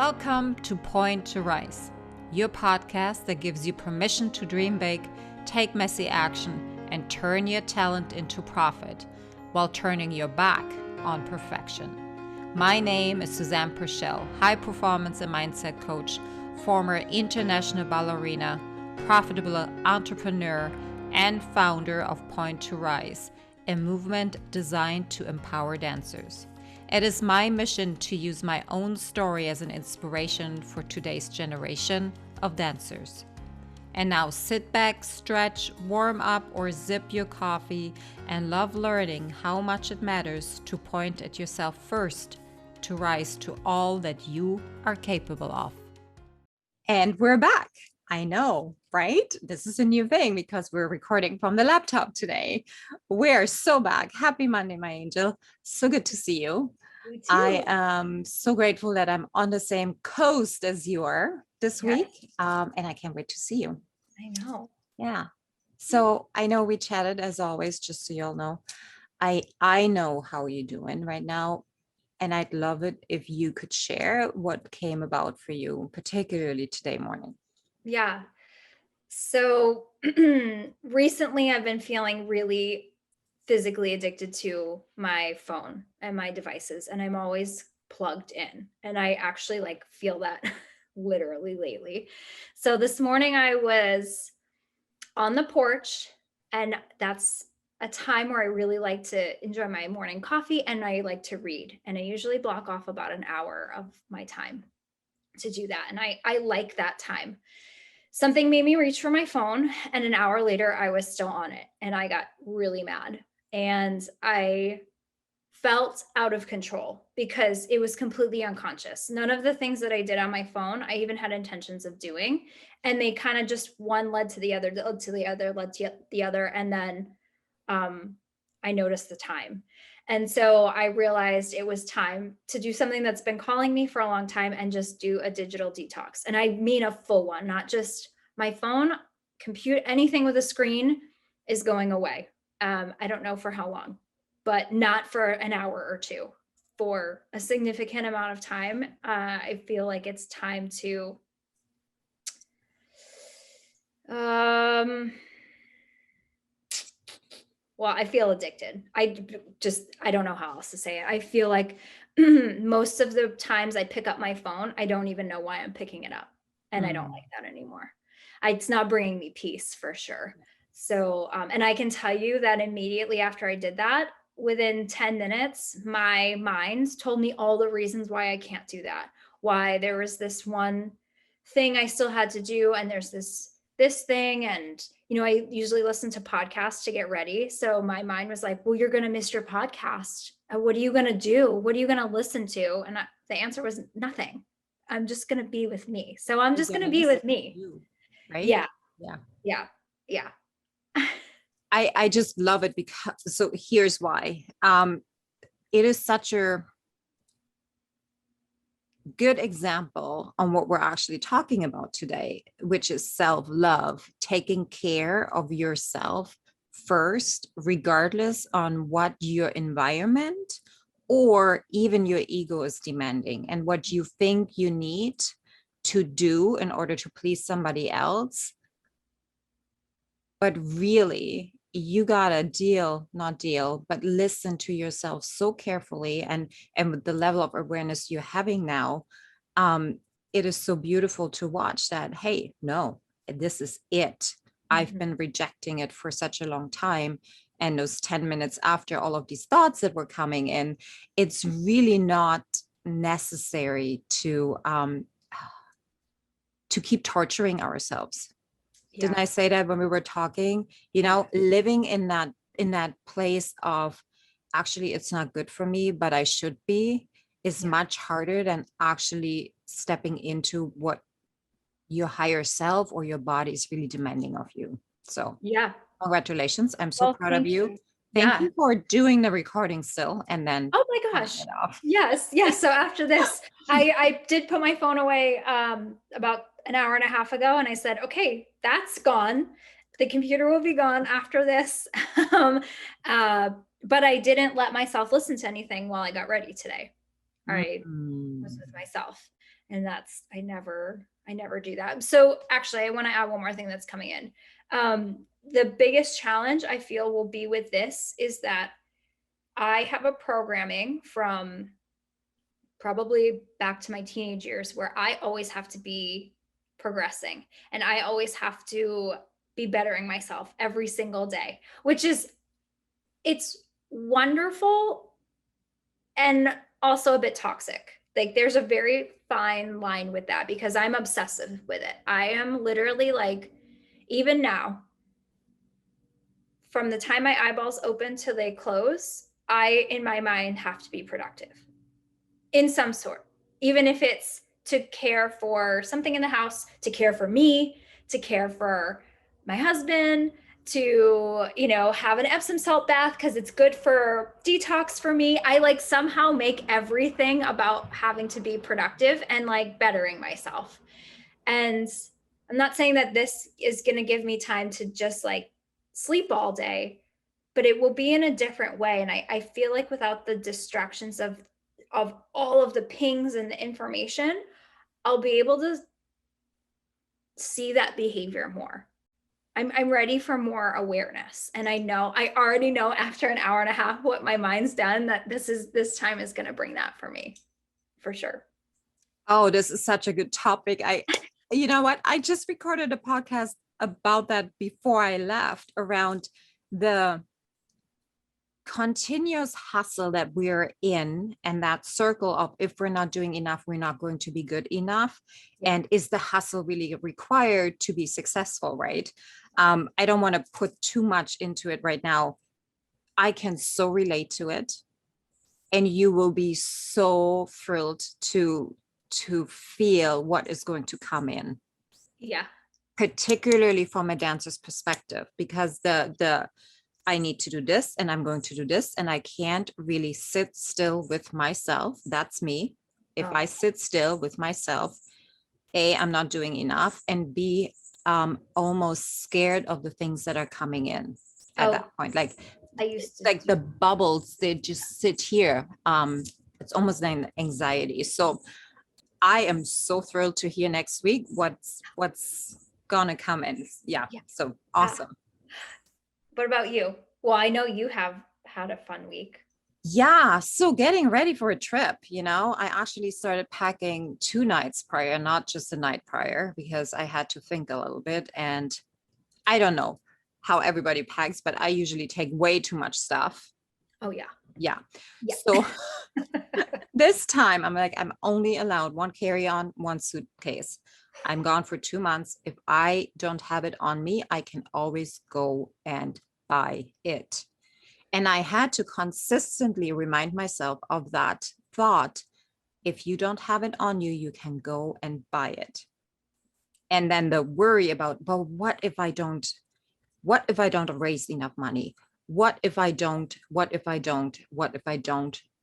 Welcome to Point to Rise, your podcast that gives you permission to dream big, take messy action, and turn your talent into profit while turning your back on perfection. My name is Susanne Purcell, high performance and mindset coach, former international ballerina, profitable entrepreneur, and founder of Point to Rise, a movement designed to empower dancers. It is my mission to use my own story as an inspiration for today's generation of dancers. And now sit back, stretch, warm up, or sip your coffee and love learning how much it matters to point at yourself first to rise to all that you are capable of. And we're back. I know, right? This is a new thing because we're recording from the laptop today. We're so back. Happy Monday, my angel. So good to see you. I am so grateful that I'm on the same coast as you are this week. And I can't wait to see you. I know. Yeah. So I know we chatted as always, just so y'all know. I know how you're doing right now. And I'd love it if you could share what came about for you, particularly today morning. Yeah. So recently I've been feeling really physically addicted to my phone and my devices, and I'm always plugged in. And I actually feel that literally lately. So this morning I was on the porch, and that's a time where I really like to enjoy my morning coffee and I like to read. And I usually block off about an hour of my time to do that. And I like that time. Something made me reach for my phone, and an hour later I was still on it, and I got really mad and I felt out of control because it was completely unconscious. None of the things that I did on my phone, I even had intentions of doing, and they kind of just one led to the other, led to the other, led to the other. And then I noticed the time. And so I realized it was time to do something that's been calling me for a long time and just do a digital detox. And I mean a full one, not just my phone, computer, anything with a screen is going away. I don't know for how long, but not for an hour or two. For a significant amount of time, I feel like it's time to well, I feel addicted. I don't know how else to say it. I feel like most of the times I pick up my phone, I don't even know why I'm picking it up. And I don't like that anymore. It's not bringing me peace for sure. So, and I can tell you that immediately after I did that, within 10 minutes, my mind told me all the reasons why I can't do that. Why there was this one thing I still had to do, and there's this thing. And, I usually listen to podcasts to get ready. So my mind was like, well, you're going to miss your podcast. What are you going to do? What are you going to listen to? And the answer was nothing. I'm just going to be with me. So I'm just going to be with me. Right? Yeah. I just love it because, so here's why. It is such a good example on what we're actually talking about today, which is self-love, taking care of yourself first, regardless on what your environment or even your ego is demanding and what you think you need to do in order to please somebody else. But really, you gotta but listen to yourself so carefully, and with the level of awareness you're having now, it is so beautiful to watch that, hey, no, this is it. I've been rejecting it for such a long time. And those 10 minutes after all of these thoughts that were coming in, it's really not necessary to keep torturing ourselves. Yeah. Didn't I say that when we were talking? Living in that place of actually it's not good for me, but I should be, is much harder than actually stepping into what your higher self or your body is really demanding of you. So congratulations. I'm so proud of you. Thank you for doing the recording still. And then oh my gosh, yes. So after this, I did put my phone away about an hour and a half ago, and I said, okay, that's gone. The computer will be gone after this. But I didn't let myself listen to anything while I got ready today. I was Mm. with myself. And I never do that. So actually I want to add one more thing that's coming in. The biggest challenge I feel will be with this is that I have a programming from probably back to my teenage years where I always have to be progressing and I always have to be bettering myself every single day, which is, it's wonderful and also a bit toxic. Like there's a very fine line with that because I'm obsessive with it. I am literally like, even now, from the time my eyeballs open till they close, I, in my mind, have to be productive in some sort, even if it's to care for something in the house, to care for me, to care for my husband, to, have an Epsom salt bath because it's good for detox for me. I like somehow make everything about having to be productive and like bettering myself. And I'm not saying that this is going to give me time to just like sleep all day, but it will be in a different way. And I feel like without the distractions of all of the pings and the information, I'll be able to see that behavior more. I'm ready for more awareness. And I already know after an hour and a half what my mind's done, that this time is going to bring that for me, for sure. Oh, this is such a good topic. You know what? I just recorded a podcast about that before I left, around the continuous hustle that we're in, and that circle of, if we're not doing enough, we're not going to be good enough. Yeah. And is the hustle really required to be successful, right? I don't want to put too much into it right now. I can so relate to it, and you will be so thrilled to feel what is going to come in. Yeah. Particularly from a dancer's perspective, because the I need to do this and I'm going to do this, and I can't really sit still with myself. That's me. If I sit still with myself, A, I'm not doing enough, and B, almost scared of the things that are coming in at that point. Like I used to like the bubbles, they just sit here. It's almost like anxiety. So I am so thrilled to hear next week what's gonna come in. Yeah. So awesome. What about you? Well, I know you have had a fun week. Yeah. So getting ready for a trip, I actually started packing 2 nights prior, not just the night prior, because I had to think a little bit. And I don't know how everybody packs, but I usually take way too much stuff. Oh yeah. Yeah. Yeah. So this time I'm like, I'm only allowed 1 carry-on, 1 suitcase. I'm gone for 2 months. If I don't have it on me, I can always go and buy it. And I had to consistently remind myself of that thought. If you don't have it on you, you can go and buy it. And then the worry about, well, what if I don't raise enough money? What if I don't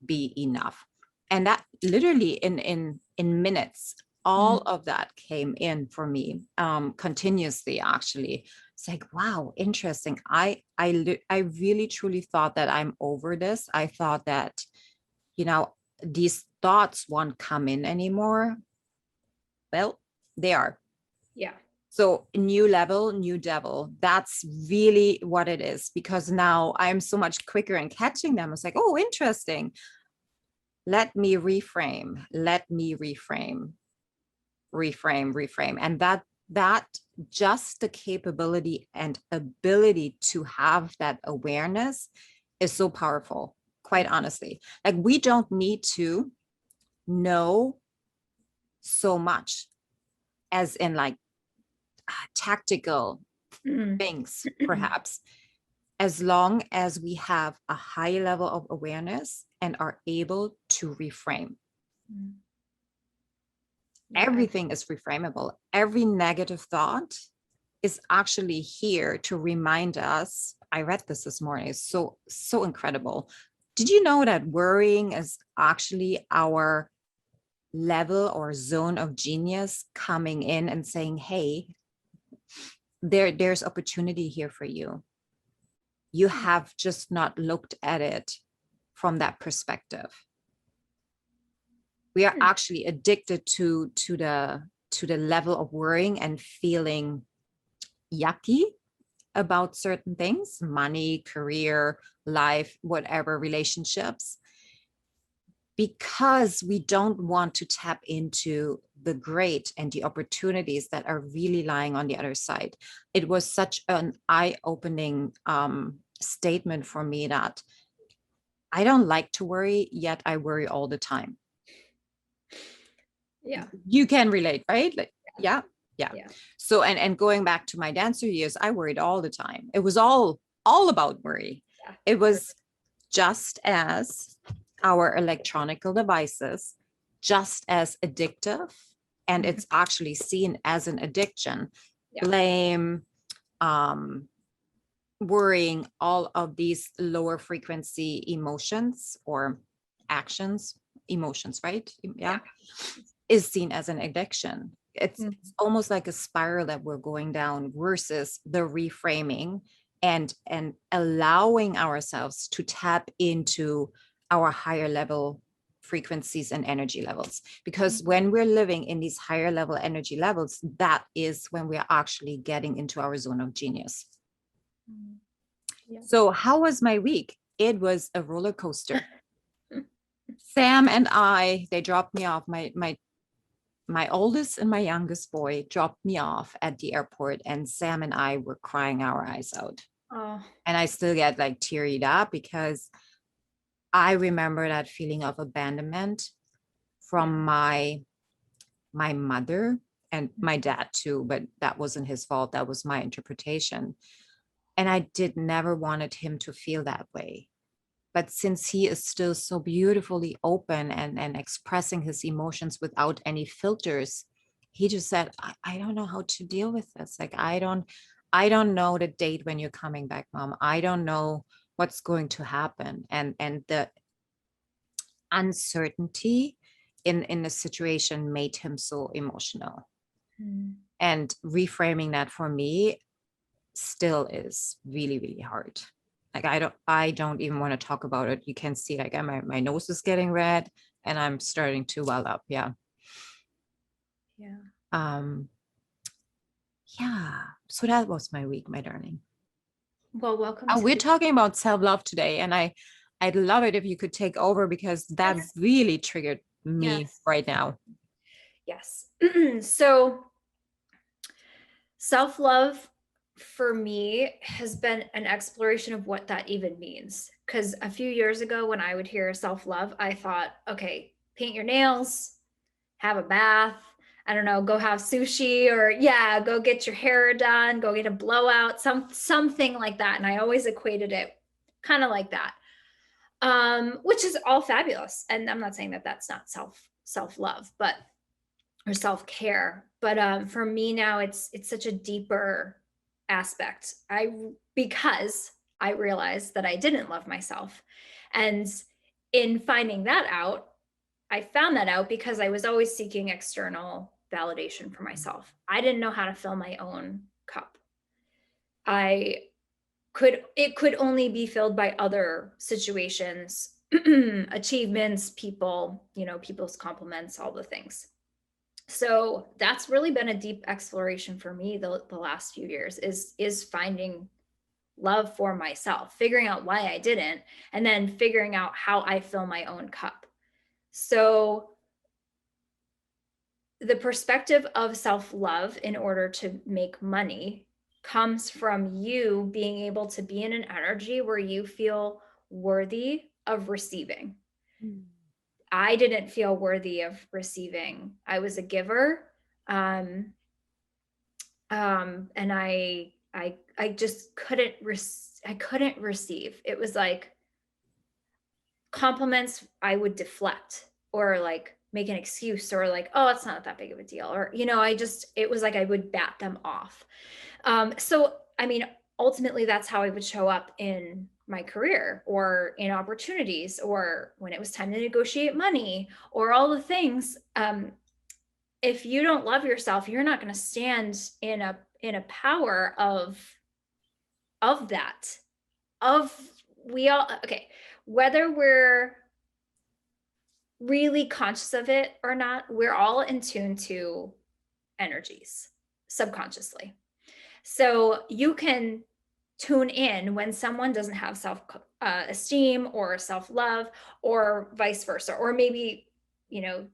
be enough? And that literally in minutes, all of that came in for me, continuously, actually. It's like, wow, interesting. I really truly thought that I'm over this. I thought that, these thoughts won't come in anymore. Well, they are. Yeah. So new level, new devil. That's really what it is, because now I'm so much quicker in catching them. It's like, oh, interesting. Let me reframe. And that just the capability and ability to have that awareness is so powerful, quite honestly. Like, we don't need to know so much, as in like tactical things, perhaps, as long as we have a high level of awareness and are able to reframe. Everything is reframable. Every negative thought is actually here to remind us. I read this morning. It's so incredible. Did you know that worrying is actually our level or zone of genius coming in and saying, hey, there's opportunity here for you. You have just not looked at it from that perspective. We are actually addicted to the level of worrying and feeling yucky about certain things, money, career, life, whatever, relationships, because we don't want to tap into the great and the opportunities that are really lying on the other side. It was such an eye-opening statement for me that I don't like to worry, yet I worry all the time. Yeah. You can relate, right? Like, yeah. Yeah. So, and going back to my dancer years, I worried all the time. It was all about worry. Yeah. It was just as our electronical devices, just as addictive, and it's actually seen as an addiction. Blame, worrying, all of these lower frequency emotions or actions, emotions, right? Yeah. Is seen as an addiction. It's almost like a spiral that we're going down versus the reframing and allowing ourselves to tap into our higher level frequencies and energy levels. Because when we're living in these higher level energy levels, that is when we are actually getting into our zone of genius. So how was my week? It was a roller coaster. Sam and I, they dropped me off. My oldest and my youngest boy dropped me off at the airport, and Sam and I were crying our eyes out. Oh. And I still get like tearied up because I remember that feeling of abandonment from my mother and my dad too, but that wasn't his fault. That was my interpretation. And I never wanted him to feel that way. But since he is still so beautifully open and expressing his emotions without any filters, he just said, I don't know how to deal with this. Like, I don't know the date when you're coming back, Mom. I don't know what's going to happen. And the uncertainty in the situation made him so emotional. And reframing that for me still is really, really hard. Like, I don't even want to talk about it. You can see like my nose is getting red and I'm starting to well up. Yeah. So that was my week, my darling. Well, welcome. We're talking about self-love today, and I'd love it if you could take over, because that really triggered me right now. Yes. So self-love for me has been an exploration of what that even means. Because a few years ago, when I would hear self-love, I thought, okay, paint your nails, have a bath, I don't know, go have sushi, or go get your hair done, go get a blowout, something like that. And I always equated it kind of like that, which is all fabulous. And I'm not saying that that's not self-love, but or self-care. But for me now, it's such a deeper aspect. Because I realized that I didn't love myself. And in finding that out, I found that out because I was always seeking external validation for myself. I didn't know how to fill my own cup. It could only be filled by other situations, achievements, people, people's compliments, all the things. So that's really been a deep exploration for me the last few years, is finding love for myself, figuring out why I didn't, and then figuring out how I fill my own cup. So the perspective of self-love in order to make money comes from you being able to be in an energy where you feel worthy of receiving. I didn't feel worthy of receiving. I was a giver. And I just couldn't receive. It was like compliments I would deflect, or like make an excuse, or like, oh, it's not that big of a deal, or it was like I would bat them off. So I mean, ultimately that's how I would show up in my career, or in opportunities, or when it was time to negotiate money, or all the things. If you don't love yourself, you're not going to stand in a power of that. Whether we're really conscious of it or not, we're all in tune to energies subconsciously. So you can tune in when someone doesn't have self esteem or self love, or vice versa, or maybe, you know,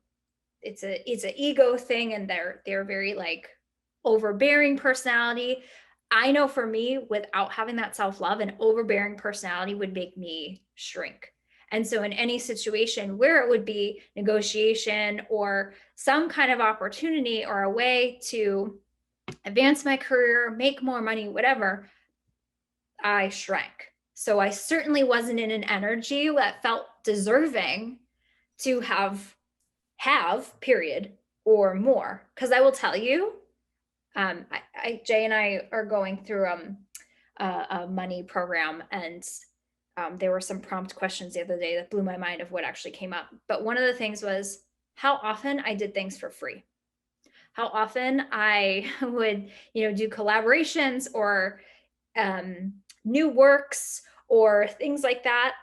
it's an ego thing, and they're very like overbearing personality. I know for me, without having that self love, an overbearing personality would make me shrink. And so, in any situation where it would be negotiation or some kind of opportunity or a way to advance my career, make more money, whatever, I shrank. So I certainly wasn't in an energy that felt deserving to period, or more. Because I will tell you, Jay and I are going through a money program, and there were some prompt questions the other day that blew my mind of what actually came up. But one of the things was how often I did things for free, how often I would, do collaborations or new works or things like that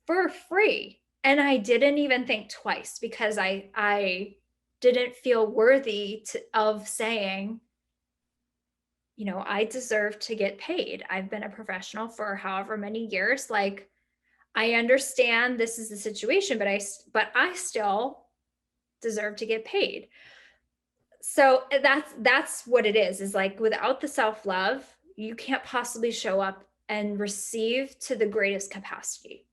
for free. And I didn't even think twice, because I didn't feel worthy of saying, I deserve to get paid. I've been a professional for however many years. Like, I understand this is the situation, but I still deserve to get paid. So that's what it is like, without the self-love, you can't possibly show up and receive to the greatest capacity.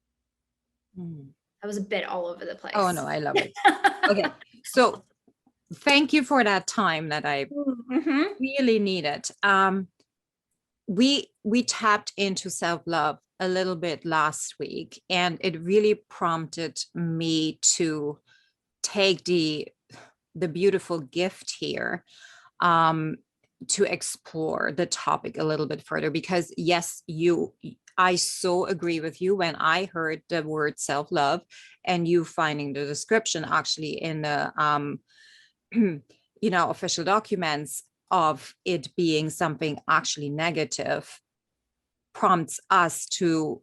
That was a bit all over the place. Oh no, I love it. Okay, so thank you for that time that I really needed. We tapped into self-love a little bit last week, and it really prompted me to take the beautiful gift here to explore the topic a little bit further, because yes, I so agree with you. When I heard the word self-love and you finding the description actually in the official documents of it being something actually negative, prompts us to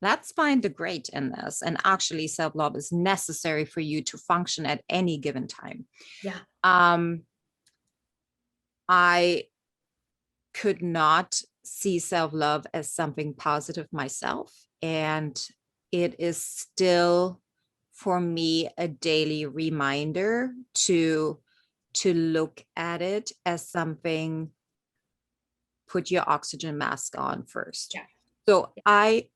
let's find the great in this. And actually, self-love is necessary for you to function at any given time. Yeah. I could not see self-love as something positive myself. And it is still, for me, a daily reminder to look at it as something, put your oxygen mask on first. Yeah. So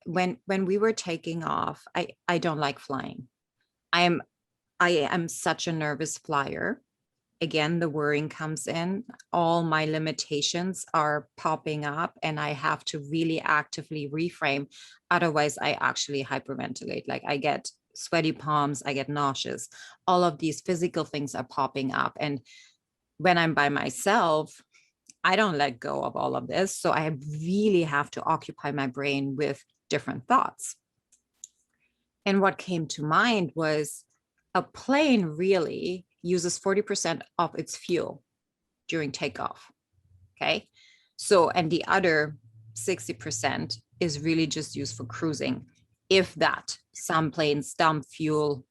when we were taking off, I don't like flying. I am such a nervous flyer. Again, the worrying comes in. All my limitations are popping up, and I have to really actively reframe. Otherwise, I actually hyperventilate. Like, I get sweaty palms, I get nauseous. All of these physical things are popping up. And when I'm by myself, I don't let go of all of this. So I really have to occupy my brain with different thoughts. And what came to mind was, a plane really uses 40% of its fuel during takeoff. Okay. So, and the other 60% is really just used for cruising. If that, some planes dump fuel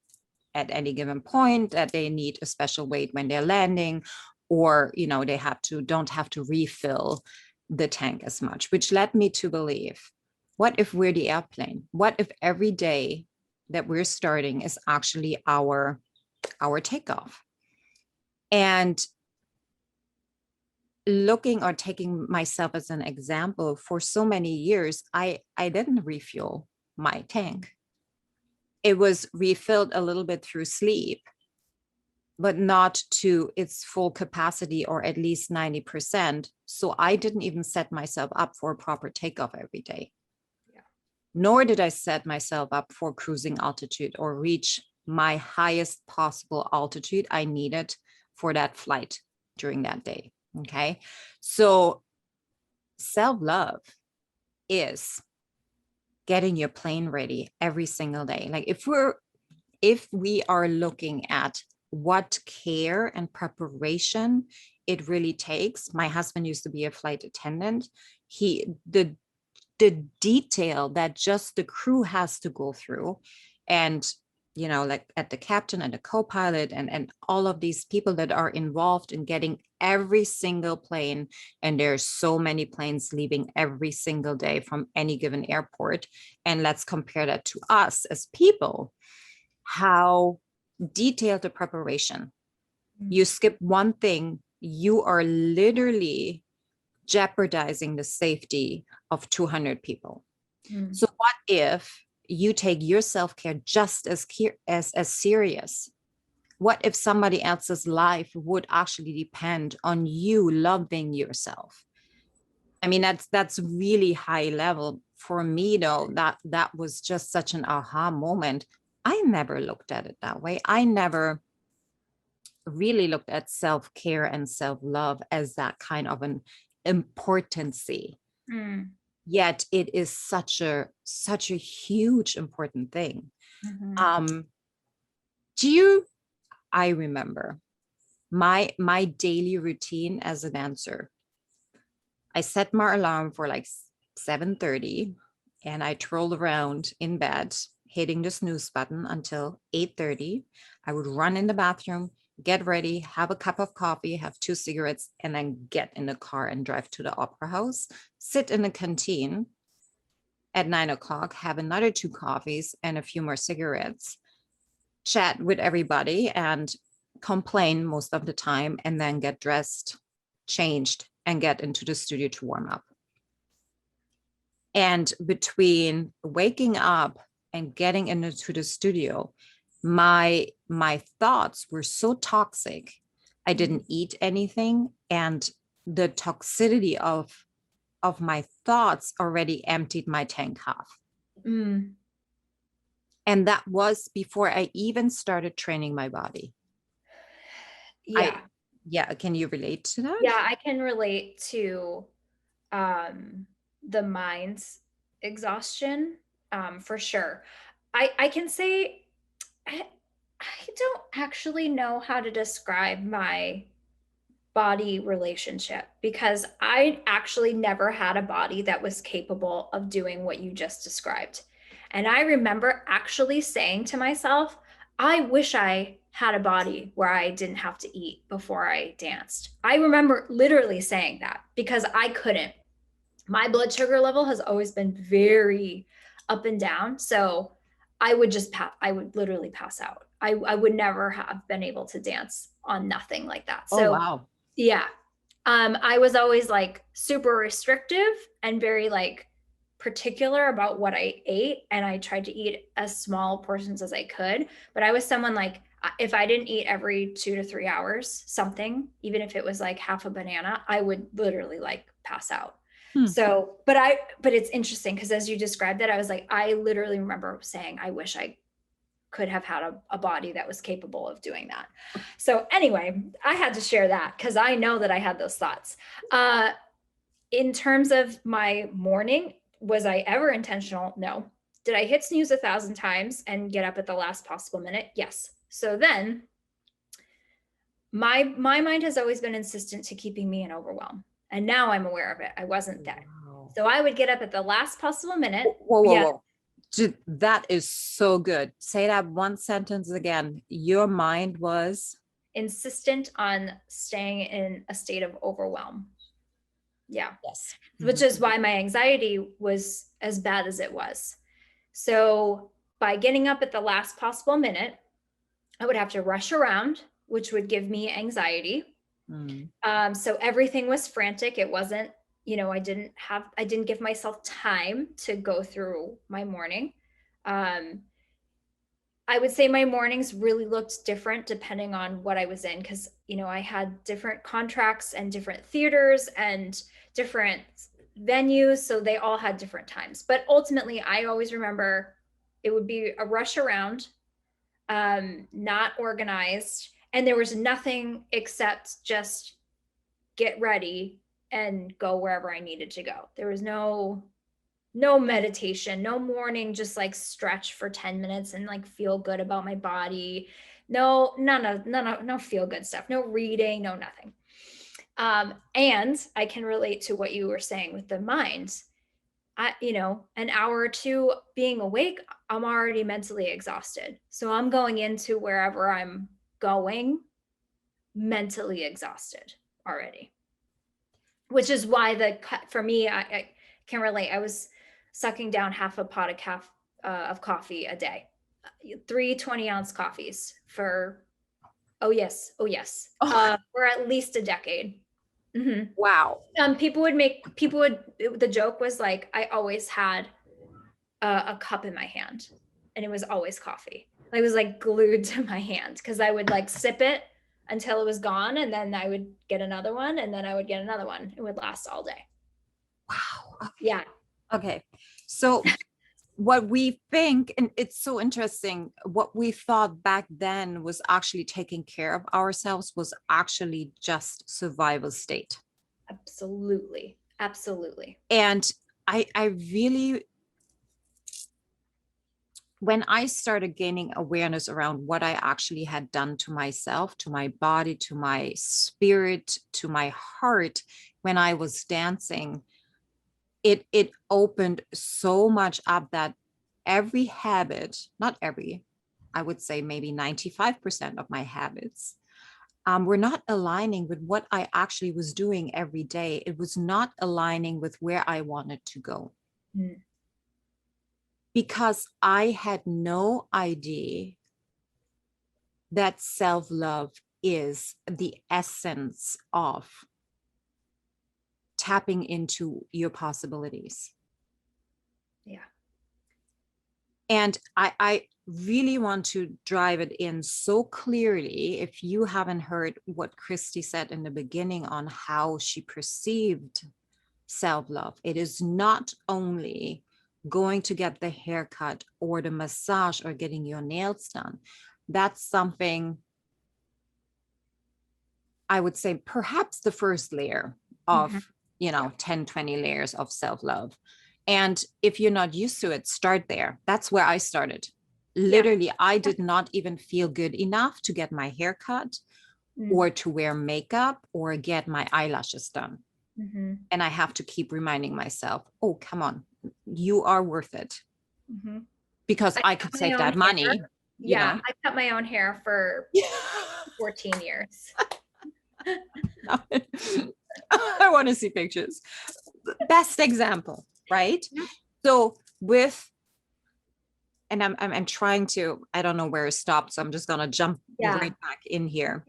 at any given point that they need a special weight when they're landing, or, they don't have to refill the tank as much, which led me to believe, what if we're the airplane? What if every day that we're starting is actually our takeoff? And looking or taking myself as an example, for so many years, I didn't refuel my tank. It was refilled a little bit through sleep, but not to its full capacity, or at least 90%. So I didn't even set myself up for a proper takeoff every day. Yeah. Nor did I set myself up for cruising altitude or reach my highest possible altitude I needed for that flight during that day. Okay. So self-love is getting your plane ready every single day. Like, if we are looking at what care and preparation it really takes. My husband used to be a flight attendant. The detail that just the crew has to go through, and like at the captain and the co-pilot and all of these people that are involved in getting every single plane, and there's so many planes leaving every single day from any given airport, and let's compare that to us as people, how detailed the preparation. You skip one thing, you are literally jeopardizing the safety of 200 people. So what if you take your self-care just as serious? What if somebody else's life would actually depend on you loving yourself? I mean, that's really high level. For me, though, that was just such an aha moment. I never looked at it that way. I never really looked at self-care and self-love as that kind of an importancy. Yet it is such a huge important thing. I remember my daily routine as a dancer. I set my alarm for like 7:30, and I trolled around in bed hitting the snooze button until 8:30. I would run in the bathroom, get ready, have a cup of coffee, have 2 cigarettes, and then get in the car and drive to the opera house, sit in the canteen at 9 o'clock, have another 2 coffees and a few more cigarettes, chat with everybody and complain most of the time, and then get dressed, changed, and get into the studio to warm up. And between waking up and getting into the studio, my thoughts were so toxic. I didn't eat anything, and the toxicity of my thoughts already emptied my tank half. And that was before I even started training my body. Can you relate to that? Yeah, I can relate to the mind's exhaustion, for sure. I can say I don't actually know how to describe my body relationship, because I actually never had a body that was capable of doing what you just described. And I remember actually saying to myself, I wish I had a body where I didn't have to eat before I danced. I remember literally saying that because I couldn't. My blood sugar level has always been very up and down. So I would I would literally pass out. I would never have been able to dance on nothing like that. So, wow. Yeah. I was always like super restrictive and very like particular about what I ate. And I tried to eat as small portions as I could. But I was someone like, if I didn't eat every 2 to 3 hours, something, even if it was like half a banana, I would literally like pass out. So, but it's interesting because as you described that, I was like, I literally remember saying, I wish I could have had a body that was capable of doing that. So anyway, I had to share that because I know that I had those thoughts. In terms of my morning, was I ever intentional? No. Did I hit snooze 1,000 times and get up at the last possible minute? Yes. So then my mind has always been insistent to keeping me in overwhelm. And now I'm aware of it. I wasn't then. Wow. So I would get up at the last possible minute. Whoa. That is so good. Say that one sentence again. Your mind was insistent on staying in a state of overwhelm. Yeah. Yes. Which is why my anxiety was as bad as it was. So by getting up at the last possible minute, I would have to rush around, which would give me anxiety. So everything was frantic. It wasn't, I didn't give myself time to go through my morning. I would say my mornings really looked different depending on what I was in, because, I had different contracts and different theaters and different venues. So they all had different times. But ultimately, I always remember it would be a rush around, not organized. And there was nothing except just get ready and go wherever I needed to go. There was no meditation, no morning, just like stretch for 10 minutes and like feel good about my body. No feel good stuff, no reading, no nothing. And I can relate to what you were saying with the mind. an hour or two being awake, I'm already mentally exhausted. So I'm going into wherever I'm going mentally exhausted already, which is why for me, I can relate. I was sucking down half a pot of coffee a day, 3 20-ounce coffees for, oh yes, for at least a decade. Mm-hmm. Wow. The joke was like, I always had a cup in my hand and it was always coffee. It was like glued to my hand because I would like sip it until it was gone, and then I would get another one, and then I would get another one. It would last all day. Wow. Okay. Yeah. Okay. So what we think, and it's so interesting, what we thought back then was actually taking care of ourselves was actually just survival state. Absolutely. Absolutely. And I really, when I started gaining awareness around what I actually had done to myself, to my body, to my spirit, to my heart, when I was dancing, it opened so much up that every habit, not every, I would say maybe 95% of my habits were not aligning with what I actually was doing every day. It was not aligning with where I wanted to go. Mm. Because I had no idea that self-love is the essence of tapping into your possibilities. Yeah. And I really want to drive it in so clearly. If you haven't heard what Christy said in the beginning on how she perceived self-love, it is not only going to get the haircut or the massage or getting your nails done. That's something I would say perhaps the first layer of, Mm-hmm. 10, 20 layers of self-love. And if you're not used to it, start there. That's where I started. Literally, Yeah. I did not even feel good enough to get my hair cut or to wear makeup or get my eyelashes done. Mm-hmm. And I have to keep reminding myself, oh, come on, you are worth it. Mm-hmm. Because I could save that money. Yeah, I cut my own hair for 14 years. I want to see pictures. Best example, right? Yeah. So and I'm trying to, I don't know where it stopped, so I'm just gonna jump right back in here.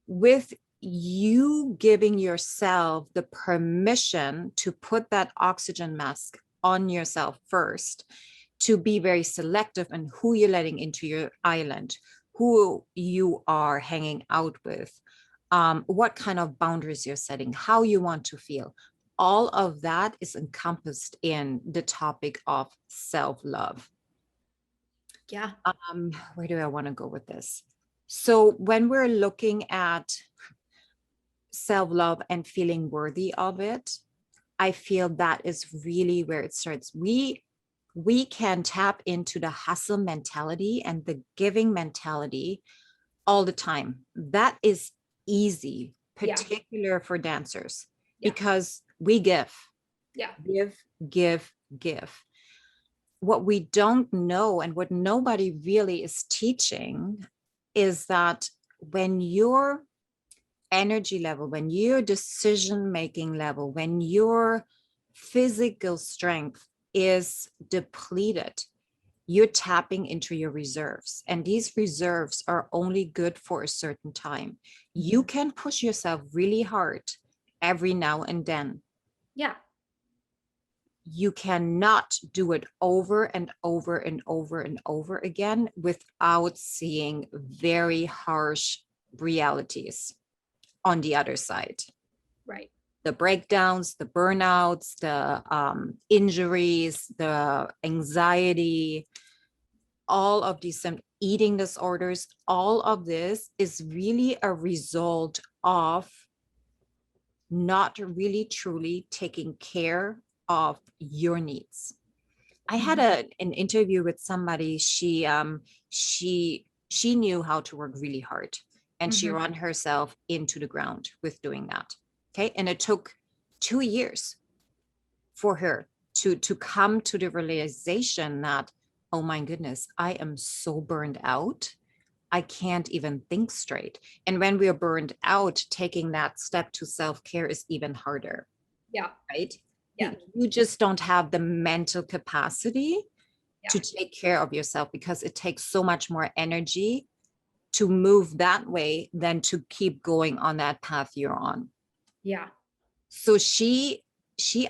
With you giving yourself the permission to put that oxygen mask on yourself first, to be very selective in who you're letting into your island, who you are hanging out with, what kind of boundaries you're setting, how you want to feel. All of that is encompassed in the topic of self-love. Yeah. Where do I want to go with this? So when we're looking at self-love and feeling worthy of it, I feel that is really where it starts. We can tap into the hustle mentality and the giving mentality all the time. That is easy, particular for dancers, because we give. Yeah. Give. What we don't know and what nobody really is teaching is that when your energy level, when your decision-making level, when your physical strength is depleted, you're tapping into your reserves. And these reserves are only good for a certain time. You can push yourself really hard every now and then. Yeah. You cannot do it over and over and over and over again without seeing very harsh realities on the other side. Right. The breakdowns, the burnouts, the injuries, the anxiety, all of these eating disorders, all of this is really a result of not really truly taking care of your needs. I had an interview with somebody. She knew how to work really hard, and she ran herself into the ground with doing that. Okay. And it took 2 years. for her to come to the realization that, oh my goodness, I am so burned out. I can't even think straight. And when we are burned out, taking that step to self-care is even harder. Yeah. Right? Yeah. You just don't have the mental capacity to Yeah. take care of yourself, because it takes so much more energy to move that way than to keep going on that path you're on. Yeah. So she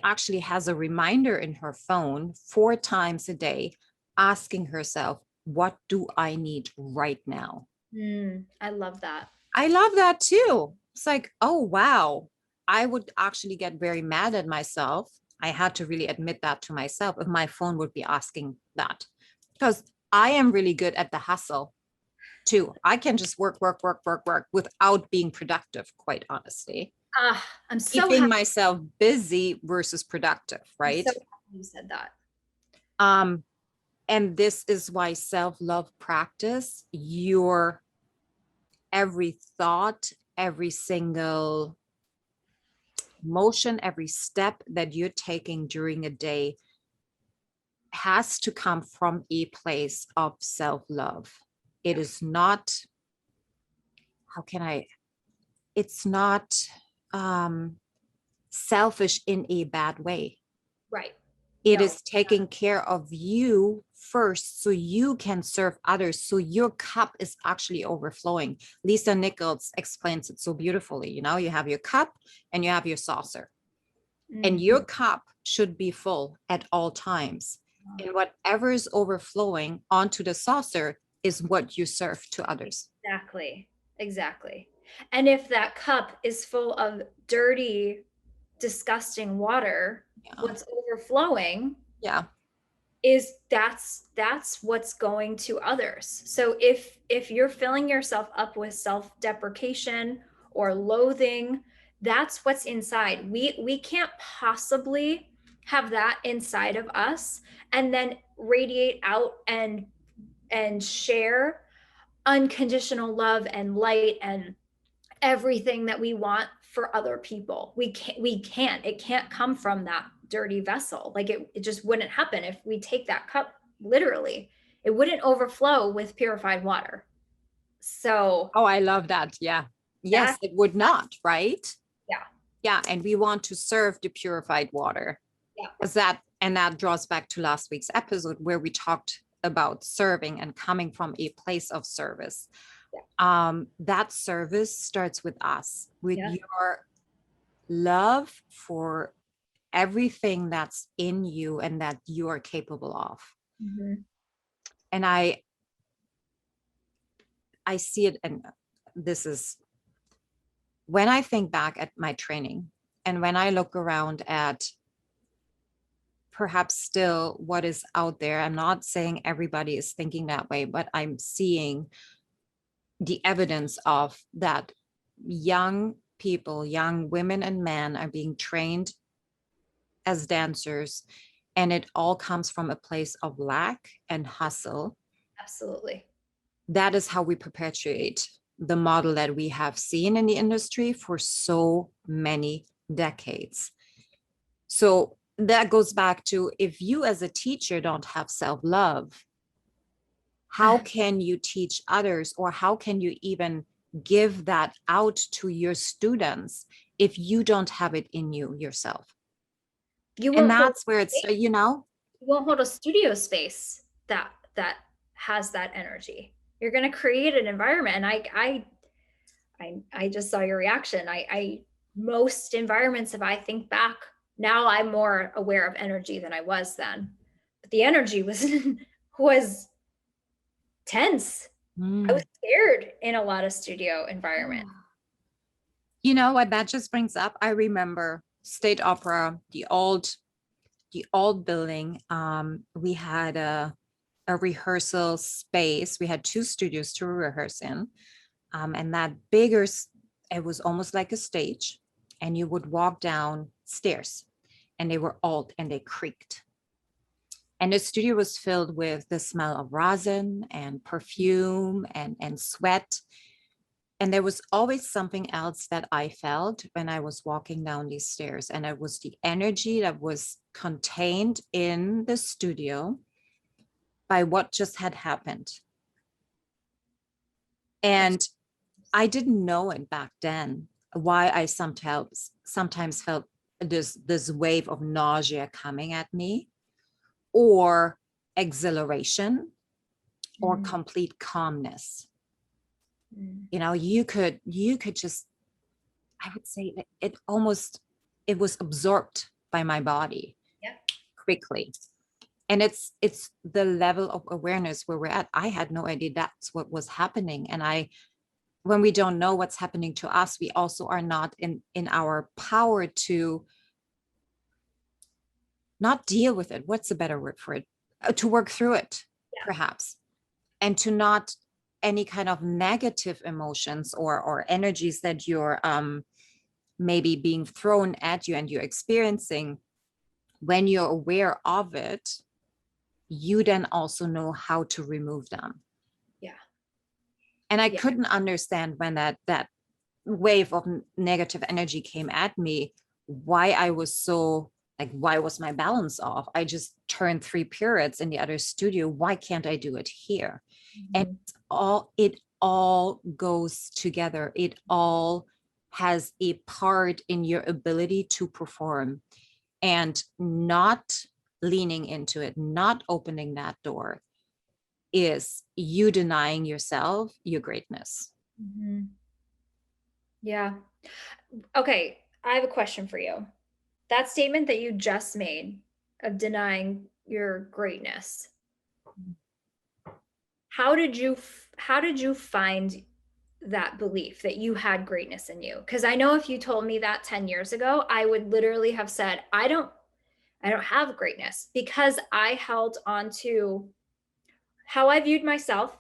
actually has a reminder in her phone 4 times a day, asking herself, what do I need right now? I love that. I love that too. It's like, oh, wow. I would actually get very mad at myself. I had to really admit that to myself if my phone would be asking that, because I am really good at the hustle too. I can just work, work, work, work, work without being productive, quite honestly. I'm so Keeping happy. myself busy versus productive, I'm right? so happy you said that. And this is why self-love practice, your every thought, every single motion, every step that you're taking during a day has to come from a place of self-love. It is not, how can I, it's not selfish in a bad way. Right. It No. is taking care of you first so you can serve others. So your cup is actually overflowing. Lisa Nichols explains it so beautifully. You know, you have your cup and you have your saucer, and your cup should be full at all times. And whatever is overflowing onto the saucer is what you serve to others. Exactly. Exactly. And if that cup is full of dirty, disgusting water, Yeah. what's overflowing Yeah. is that's what's going to others. So if you're filling yourself up with self-deprecation or loathing, that's what's inside. We can't possibly have that inside of us and then radiate out and share unconditional love and light and everything that we want for other people. We can't. It can't come from that dirty vessel. Like it just wouldn't happen if we take that cup literally. It wouldn't overflow with purified water. So Oh, I love that. Yeah. Yes, that it would not, right? yeah. Yeah. And we want to serve the purified water. Yeah. And that draws back to last week's episode where we talked about serving and coming from a place of service. That service starts with us, with your love for everything that's in you and that you are capable of. And I see it, and this is when I think back at my training and when I look around at perhaps still what is out there. I'm not saying everybody is thinking that way, but I'm seeing the evidence of that young people, young women and men are being trained as dancers, and it all comes from a place of lack and hustle. Absolutely. That is how we perpetuate the model that we have seen in the industry for so many decades. So that goes back to, if you as a teacher don't have self-love, how can you teach others, or how can you even give that out to your students if you don't have it in you yourself? And that's where it's, you won't hold a studio space that has that energy. You're going to create an environment. And I just saw your reaction. Most environments, if I think back now, I'm more aware of energy than I was then, but the energy was tense. I was scared in a lot of studio environment. You know what that just brings up? I remember State Opera, the old building. We had a rehearsal space. We had 2 studios to rehearse in. And that bigger, it was almost like a stage, and you would walk down stairs, and they were old and they creaked. And the studio was filled with the smell of rosin and perfume and sweat. And there was always something else that I felt when I was walking down these stairs. And it was the energy that was contained in the studio by what just had happened. And I didn't know it back then, why I sometimes felt this wave of nausea coming at me, or exhilaration, or complete calmness. You know, you could just, I would say that it was absorbed by my body quickly. And it's the level of awareness where we're at. I had no idea that's what was happening. And when we don't know what's happening to us, we also are not in our power to not deal with it. What's the better word for it? To work through it, perhaps. And to not any kind of negative emotions or energies that you're maybe being thrown at you and you're experiencing. When you're aware of it, you then also know how to remove them. And I couldn't understand when that wave of negative energy came at me, why I was so, like, why was my balance off? I just turned 3 periods in the other studio. Why can't I do it here? And it all goes together. It all has a part in your ability to perform, and not leaning into it, not opening that door, is you denying yourself your greatness. Yeah. Okay. I have a question for you. That statement that you just made of denying your greatness, how did you find that belief that you had greatness in you? Because I know if you told me that 10 years ago, I would literally have said, I don't have greatness, because I held on to how I viewed myself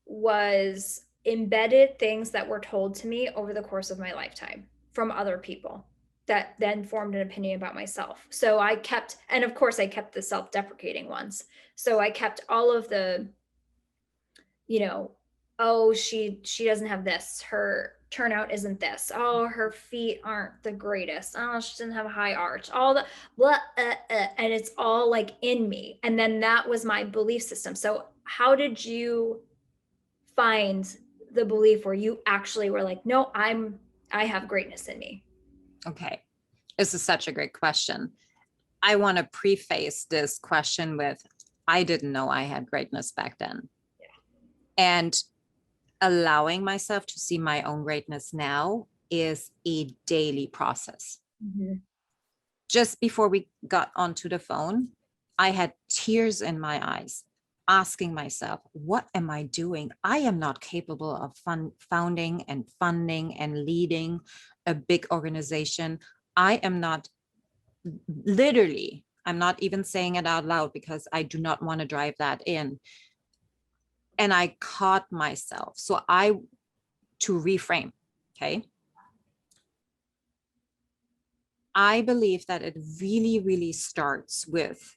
was embedded things that were told to me over the course of my lifetime from other people that then formed an opinion about myself. So I kept, and of course I kept the self-deprecating ones. So I kept all of the, you know, oh, she doesn't have this, her turnout isn't this, oh, her feet aren't the greatest, oh, she doesn't have a high arch, all the blah, and it's all like in me. And then that was my belief system. So how did you find the belief where you actually were like, no, I have greatness in me? Okay, this is such a great question. I want to preface this question with, I didn't know I had greatness back then. And allowing myself to see my own greatness now is a daily process. Just before we got onto the phone, I had tears in my eyes, asking myself, what am I doing? I am not capable of founding and funding and leading a big organization. I am not, literally, I'm not even saying it out loud because I do not want to drive that in. And I caught myself. So to reframe, okay? I believe that it really, really starts with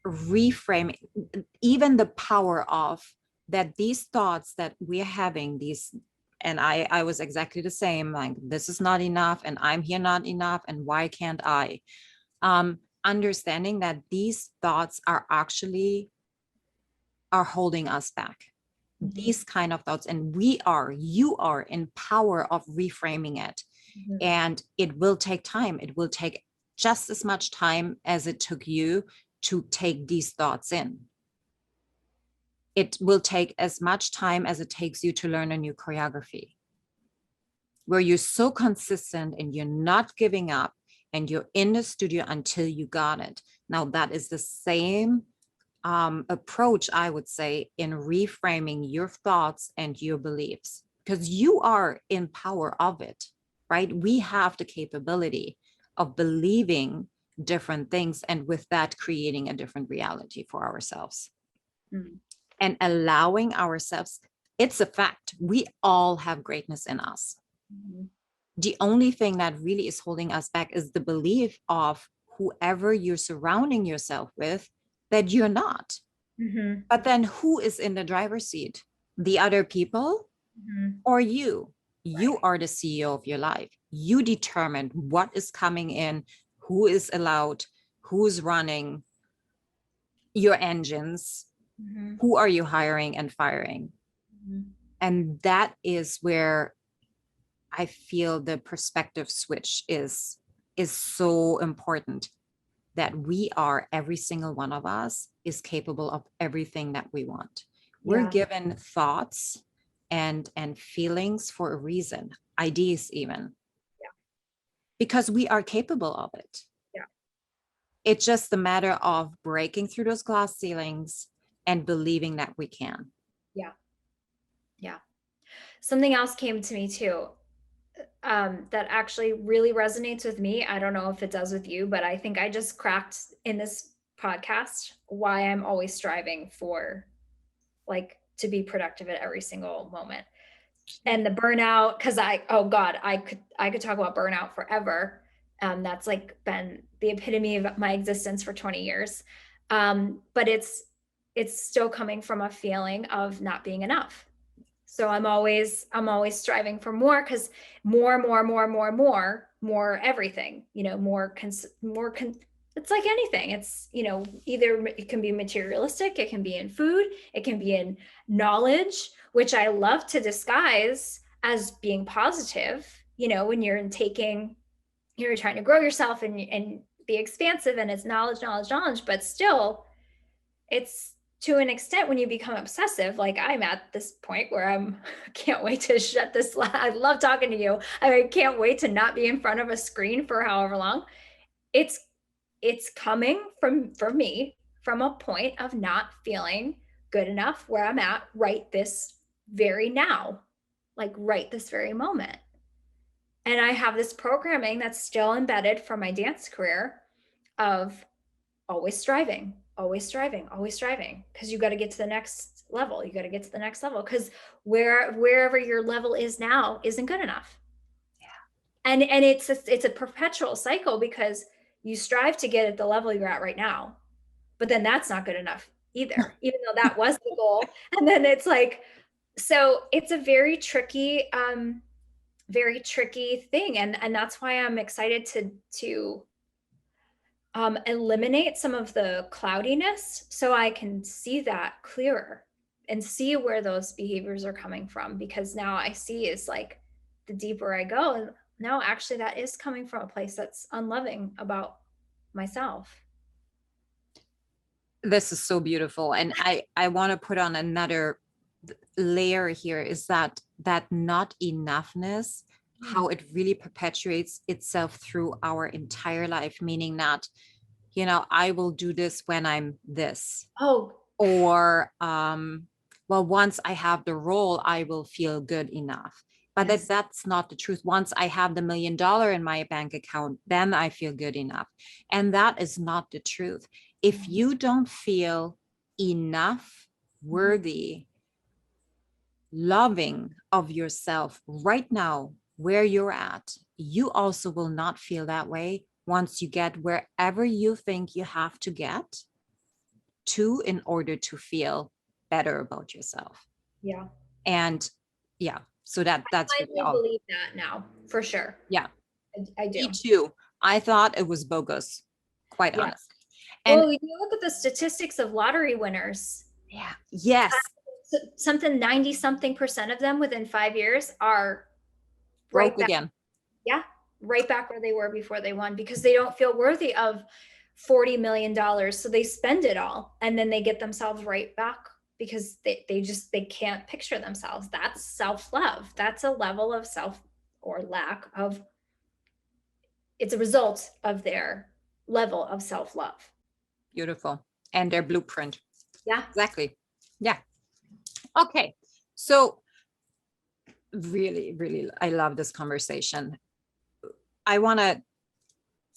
reframing, even the power of that, these thoughts that we're having, these, and I was exactly the same, like, this is not enough, and I'm here not enough, and why can't I? Understanding that these thoughts are actually holding us back. These kind of thoughts, and you are in power of reframing it. And it will take time. It will take just as much time as it took you to take these thoughts in. It will take as much time as it takes you to learn a new choreography, where you're so consistent and you're not giving up and you're in the studio until you got it. Now, that is the same approach, I would say, in reframing your thoughts and your beliefs, because you are in power of it, right? We have the capability of believing different things, and with that, creating a different reality for ourselves. And allowing ourselves, it's a fact, we all have greatness in us. The only thing that really is holding us back is the belief of whoever you're surrounding yourself with that you're not. But then who is in the driver's seat? the other people Mhm. or you. You Right. are the CEO of your life. You determine what is coming in, who is allowed, who's running your engines, Mhm. who are you hiring and firing. Mhm. And that is where I feel the perspective switch is so important, that we are, every single one of us is capable of everything that we want. We're Yeah. given thoughts and feelings for a reason, ideas even, Yeah. because we are capable of it. Yeah. It's just a matter of breaking through those glass ceilings and believing that we can. Yeah. Yeah. Something else came to me too, that actually really resonates with me. I don't know if it does with you, but I think I just cracked in this podcast why I'm always striving for, like, to be productive at every single moment. And the burnout, because oh God, I could talk about burnout forever. That's like been the epitome of my existence for 20 years. But it's still coming from a feeling of not being enough. So I'm always striving for more, because more everything, it's like anything. It's, either it can be materialistic, it can be in food, it can be in knowledge, which I love to disguise as being positive, when you're trying to grow yourself and be expansive, and it's knowledge, but still it's, to an extent, when you become obsessive, like I'm at this point where can't wait to shut this. I love talking to you. I can't wait to not be in front of a screen for however long. It's coming for me from a point of not feeling good enough where I'm at right this very now, like right this very moment. And I have this programming that's still embedded from my dance career of always striving, always striving, always striving, because you got to get to the next level. You got to get to the next level, because wherever your level is now isn't good enough. Yeah. And it's a perpetual cycle, because you strive to get at the level you're at right now, but then that's not good enough either, even though that was the goal. And then it's like, so it's a very tricky thing. And that's why I'm excited to eliminate some of the cloudiness, so I can see that clearer and see where those behaviors are coming from. Because now I see, is like, the deeper I go, and no, actually that is coming from a place that's unloving about myself. This is so beautiful. And I want to put on another layer here, is that not enoughness, how it really perpetuates itself through our entire life, meaning that, I will do this when I'm this. Oh, Or well, once I have the role, I will feel good enough. But yes. that's not the truth. Once I have the $1 million in my bank account, then I feel good enough. And that is not the truth. If you don't feel enough, worthy, loving of yourself right now, where you're at, you also will not feel that way once you get wherever you think you have to get to in order to feel better about yourself. Yeah. And yeah, so that's I really finally all. believe that now, for sure. Yeah, I do. me too. I thought it was bogus, quite Yes. honestly. And Well, you look at the statistics of lottery winners. yeah, yes, Something 90 something percent of them within 5 years are right broke back. again. Yeah, right back where they were before they won, because they don't feel worthy of $40 million. So they spend it all, and then they get themselves right back, because they can't picture themselves. That's self-love. That's a level of self, or lack of, it's a result of their level of self-love. Beautiful. And their blueprint. Yeah. Exactly. Yeah. Okay. So really, really, I love this conversation. I want to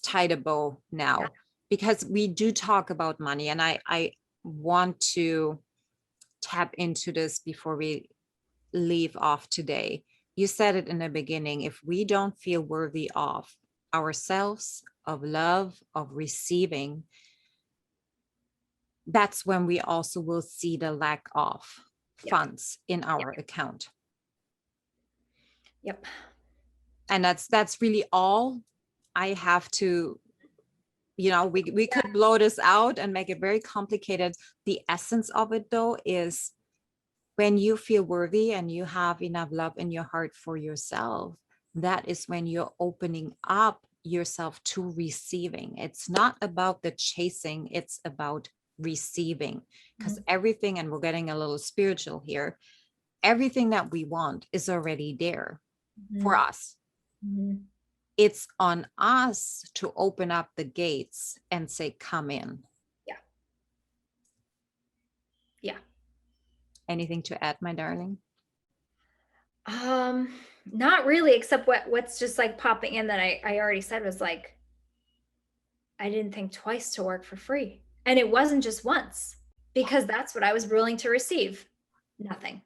tie the bow now, Yeah. because we do talk about money, and I want to tap into this before we leave off today. You said it in the beginning, if we don't feel worthy of ourselves, of love, of receiving, that's when we also will see the lack of funds in our account. Yep. And that's really all I have to, we could blow this out and make it very complicated. The essence of it though is when you feel worthy and you have enough love in your heart for yourself, that is when you're opening up yourself to receiving. It's not about the chasing, it's about receiving. Because everything, and we're getting a little spiritual here, everything that we want is already there for us. It's on us to open up the gates and say, come in. Yeah. Anything to add, my darling? Not really, except what's just like popping in that I already said was like, I didn't think twice to work for free. And it wasn't just once, because that's what I was willing to receive. Nothing.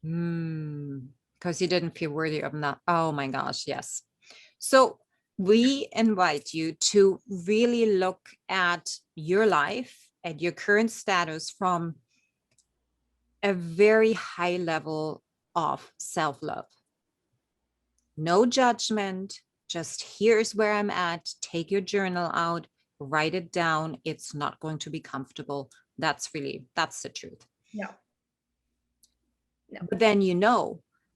Because you didn't feel worthy of that. Oh my gosh, yes. So we invite you to really look at your life, at your current status from a very high level of self-love. No judgment, just here's where I'm at. Take your journal out, write it down. It's not going to be comfortable. That's the truth. No. But then,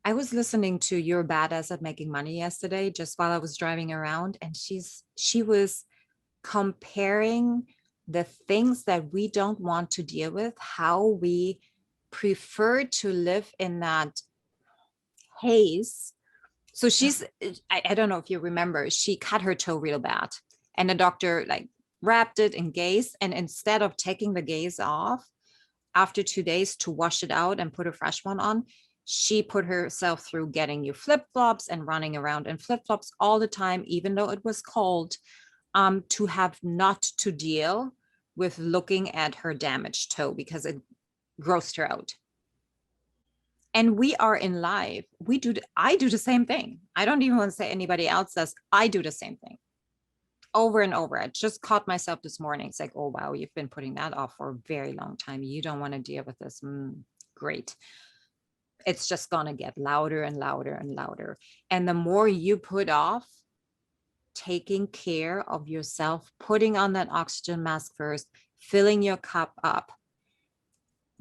I was listening to You're Badass at Making Money yesterday, just while I was driving around, and she was comparing the things that we don't want to deal with, how we prefer to live in that haze. So I don't know if you remember, she cut her toe real bad, and the doctor wrapped it in gauze, and instead of taking the gauze off after 2 days to wash it out and put a fresh one on, she put herself through getting new flip-flops and running around in flip-flops all the time, even though it was cold, to have not to deal with looking at her damaged toe because it grossed her out. And we are in life. I do the same thing. I don't even want to say anybody else does. I do the same thing over and over. I just caught myself this morning. It's like, oh, wow, you've been putting that off for a very long time. You don't want to deal with this. Great. It's just going to get louder and louder and louder. And the more you put off taking care of yourself, putting on that oxygen mask first, filling your cup up,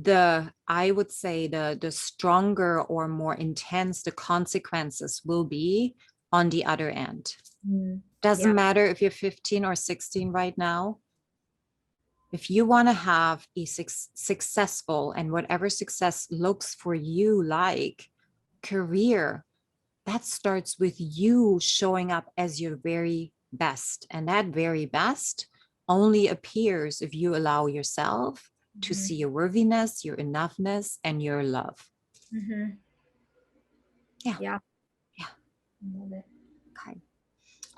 I would say the stronger or more intense the consequences will be on the other end. Doesn't matter if you're 15 or 16 right now. If you want to have a successful, and whatever success looks for you like, career, that starts with you showing up as your very best. And that very best only appears if you allow yourself to see your worthiness, your enoughness, and your love. Yeah. Love it. Okay.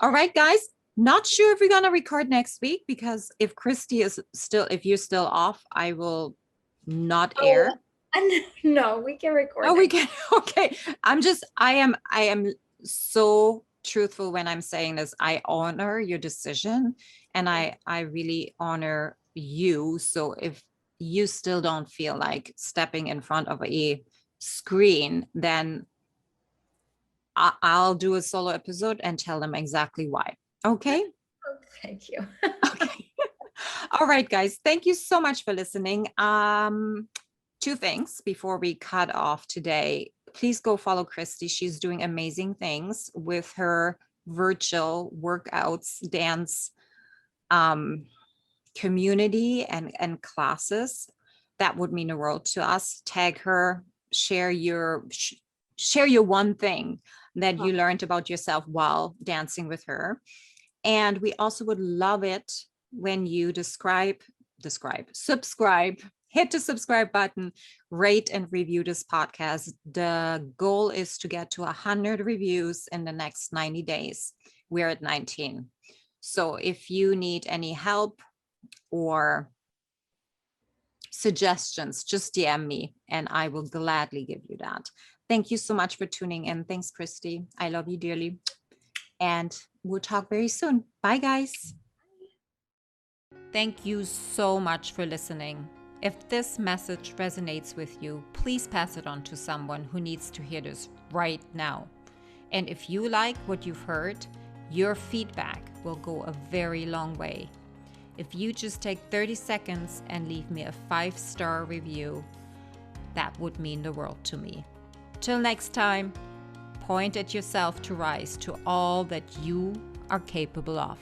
All right, guys. Not sure if we're going to record next week, because if you're still off, I will not air. No, we can record. Oh, we can. Okay. I am so truthful when I'm saying this. I honor your decision, and I really honor you. So if you still don't feel like stepping in front of a screen, then I'll do a solo episode and tell them exactly why. Okay. Oh, thank you. Okay. All right, guys. Thank you so much for listening. 2 things before we cut off today. Please go follow Christy. She's doing amazing things with her virtual workouts, dance, community and classes. That would mean the world to us. Tag her, share your one thing that you learned about yourself while dancing with her. And we also would love it when you subscribe, hit the subscribe button, rate and review this podcast. The goal is to get to 100 reviews in the next 90 days. We're at 19. So if you need any help or suggestions, just DM me and I will gladly give you that. Thank you so much for tuning in. Thanks, Christy. I love you dearly. And we'll talk very soon. Bye, guys. Thank you so much for listening. If this message resonates with you, please pass it on to someone who needs to hear this right now. And if you like what you've heard, your feedback will go a very long way. If you just take 30 seconds and leave me a 5-star review, that would mean the world to me. Till next time, point at yourself to rise to all that you are capable of.